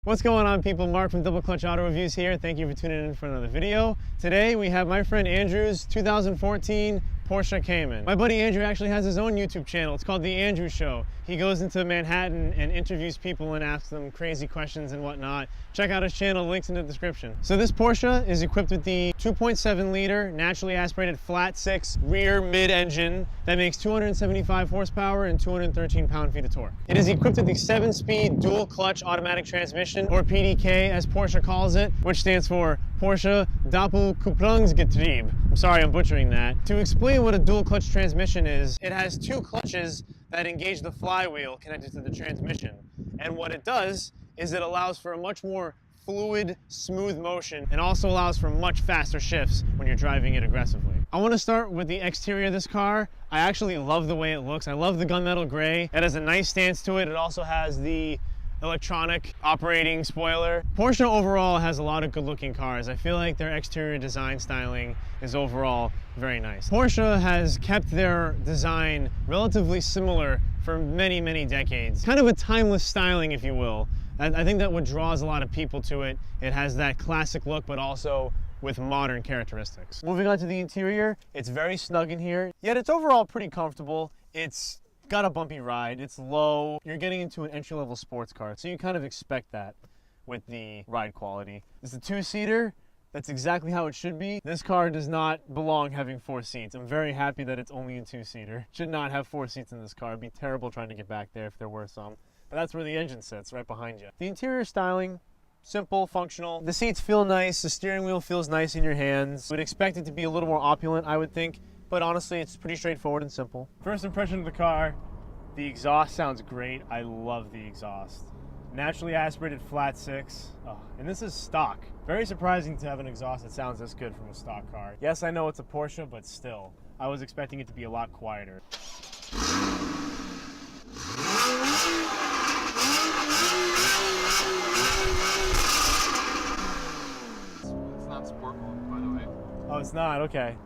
What's going on, people? Mark from Double Clutch Auto Reviews here. Thank you for tuning in for another video. Today we have my friend Andrew's 2014 Porsche Cayman. My buddy Andrew actually has his own YouTube channel. It's called The Andrew Show. He goes into Manhattan and interviews people and asks them crazy questions and whatnot. Check out his channel, links in the description. So this Porsche is equipped with the 2.7 liter naturally aspirated flat six rear mid-engine that makes 275 horsepower and 213 pound-feet of torque. It is equipped with the 7-speed dual clutch automatic transmission, or PDK as Porsche calls it, which stands for Porsche Doppelkupplungsgetriebe. I'm sorry, I'm butchering that. To explain what a dual clutch transmission is, it has two clutches that engage the flywheel connected to the transmission. And what it does is it allows for a much more fluid, smooth motion and also allows for much faster shifts when you're driving it aggressively. I want to start with the exterior of this car. I actually love the way it looks. I love the gunmetal gray. It has a nice stance to it. It also has the electronic operating spoiler. Porsche overall has a lot of good-looking cars. I feel like their exterior design styling is overall very nice. Porsche has kept their design relatively similar for many, many decades. Kind of a timeless styling, if you will. I think that what draws a lot of people to it. It has that classic look, but also with modern characteristics. Moving on to the interior, it's very snug in here, yet it's overall pretty comfortable. It's got a bumpy ride, it's low. You're getting into an entry-level sports car, so you kind of expect that with the ride quality. It's a two-seater. That's exactly how it should be. This car does not belong having 4 seats. I'm very happy that it's only a two-seater. Should not have 4 seats in this car. It'd be terrible trying to get back there if there were some. But that's where the engine sits, right behind you. The interior styling, simple, functional. The seats feel nice. The steering wheel feels nice in your hands. Would expect it to be a little more opulent, I would think. But honestly, it's pretty straightforward and simple. First impression of the car, the exhaust sounds great. I love the exhaust. Naturally aspirated flat six. Oh, and this is stock. Very surprising to have an exhaust that sounds this good from a stock car. Yes, I know it's a Porsche, but still, I was expecting it to be a lot quieter. It's not sport mode, by the way. Oh, it's not? Okay.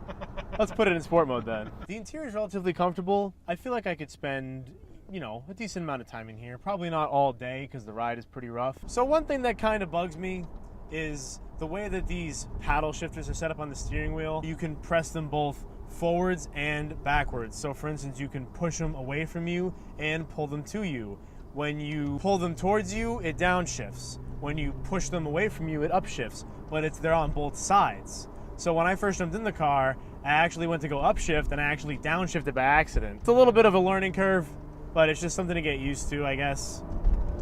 Let's put it in sport mode then. The interior is relatively comfortable. I feel like I could spend, a decent amount of time in here. Probably not all day because the ride is pretty rough. So one thing that kind of bugs me is the way that these paddle shifters are set up on the steering wheel. You can press them both forwards and backwards. So for instance, you can push them away from you and pull them to you. When you pull them towards you, it downshifts. When you push them away from you, it upshifts. But they're on both sides. So when I first jumped in the car, I actually went to go upshift and I actually downshifted by accident. It's a little bit of a learning curve, but it's just something to get used to, I guess.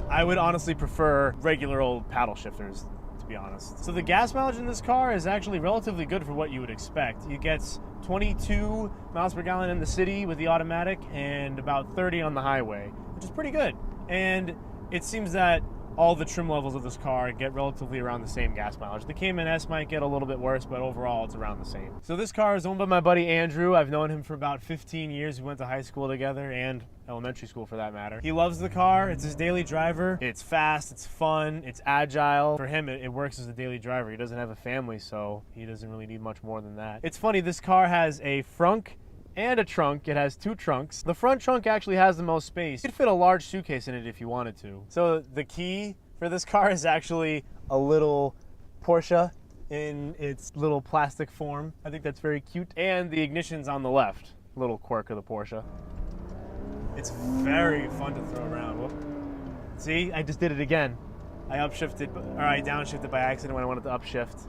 I would honestly prefer regular old paddle shifters, to be honest. So the gas mileage in this car is actually relatively good for what you would expect. It gets 22 miles per gallon in the city with the automatic and about 30 on the highway, which is pretty good. And it seems that all the trim levels of this car get relatively around the same gas mileage. The Cayman S might get a little bit worse, but overall it's around the same. So this car is owned by my buddy Andrew. I've known him for about 15 years. We went to high school together and elementary school for that matter. He loves the car. It's his daily driver. It's fast, it's fun, it's agile. For him, it works as a daily driver. He doesn't have a family, so he doesn't really need much more than that. It's funny, this car has a frunk and a trunk. It has 2 trunks. The front trunk actually has the most space. You could fit a large suitcase in it if you wanted to. So the key for this car is actually a little Porsche in its little plastic form. I think that's very cute. And the ignition's on the left. Little quirk of the Porsche. It's very fun to throw around. Whoop. See, I just did it again. I downshifted by accident when I wanted to upshift.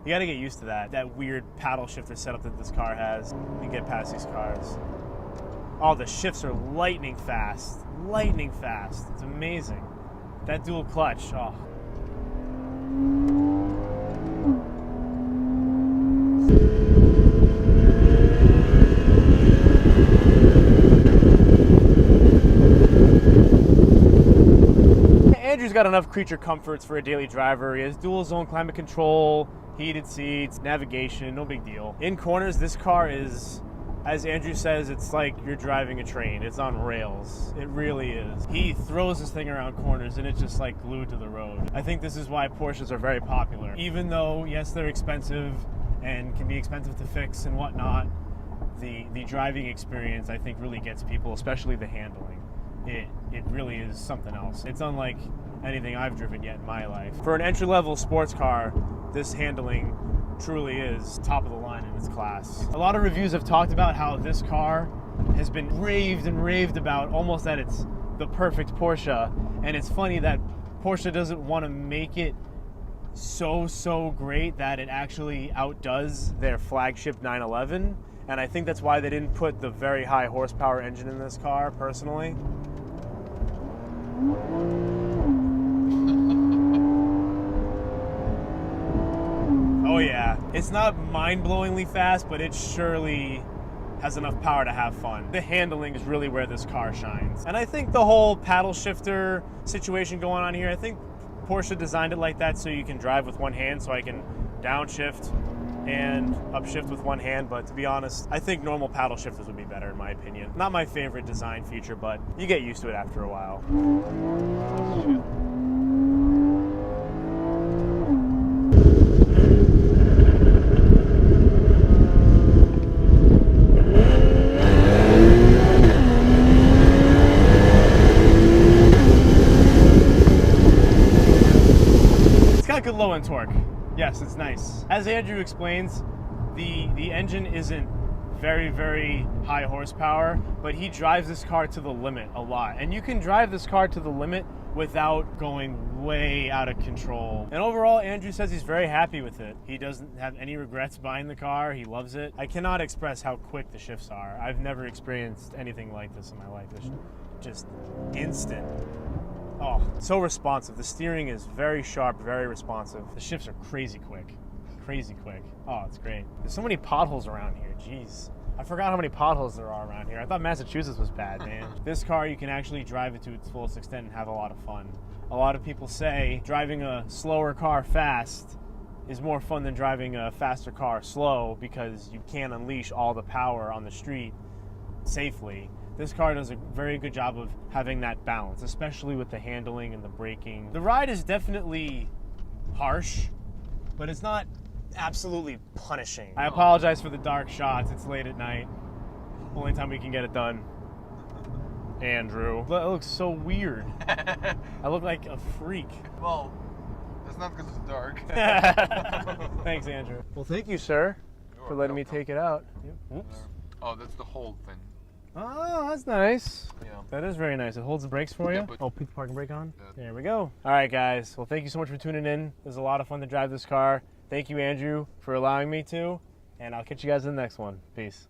You gotta get used to that. That weird paddle shifter setup that this car has. You get past these cars. Oh, the shifts are lightning fast. Lightning fast. It's amazing. That dual clutch, oh. Andrew's got enough creature comforts for a daily driver. He has dual zone climate control, heated seats, navigation, no big deal. In corners, this car is, as Andrew says, it's like you're driving a train. It's on rails. It really is. He throws this thing around corners and it's just like glued to the road. I think this is why Porsches are very popular. Even though, yes, they're expensive and can be expensive to fix and whatnot, the driving experience, I think, really gets people, especially the handling. It really is something else. It's unlike anything I've driven yet in my life. For an entry-level sports car, this handling truly is top of the line in its class. A lot of reviews have talked about how this car has been raved and raved about, almost that it's the perfect Porsche. And it's funny that Porsche doesn't want to make it so great that it actually outdoes their flagship 911. And I think that's why they didn't put the very high horsepower engine in this car, personally. Oh yeah, it's not mind-blowingly fast, but it surely has enough power to have fun. The handling is really where this car shines. And I think the whole paddle shifter situation going on here, I think Porsche designed it like that so you can drive with one hand, so I can downshift and upshift with one hand, but to be honest, I think normal paddle shifters would be better in my opinion. Not my favorite design feature, but you get used to it after a while. It's got good low-end torque. Yes, it's nice. As Andrew explains, the engine isn't very high horsepower, but he drives this car to the limit a lot. And you can drive this car to the limit without going way out of control. And overall, Andrew says he's very happy with it. He doesn't have any regrets buying the car. He loves it. I cannot express how quick the shifts are. I've never experienced anything like this in my life. It's just instant. Oh, so responsive. The steering is very sharp, very responsive. The shifts are crazy quick. Crazy quick. Oh, it's great. There's so many potholes around here. Jeez. I forgot how many potholes there are around here. I thought Massachusetts was bad, man. This car, you can actually drive it to its fullest extent and have a lot of fun. A lot of people say driving a slower car fast is more fun than driving a faster car slow because you can't unleash all the power on the street safely. This car does a very good job of having that balance, especially with the handling and the braking. The ride is definitely harsh, but it's not absolutely punishing. I apologize for the dark shots. It's late at night. Only time we can get it done. Andrew. It looks so weird. I look like a freak. Well, that's not because it's dark. Thanks, Andrew. Well, thank you, sir, for letting me take it out. Oops. Oh, that's the hold thing. Oh, that's nice. Yeah. That is very nice. It holds the brakes for you. Yeah, Oh, put the parking brake on. Yeah. There we go. All right, guys. Well, thank you so much for tuning in. It was a lot of fun to drive this car. Thank you, Andrew, for allowing me to. And I'll catch you guys in the next one. Peace.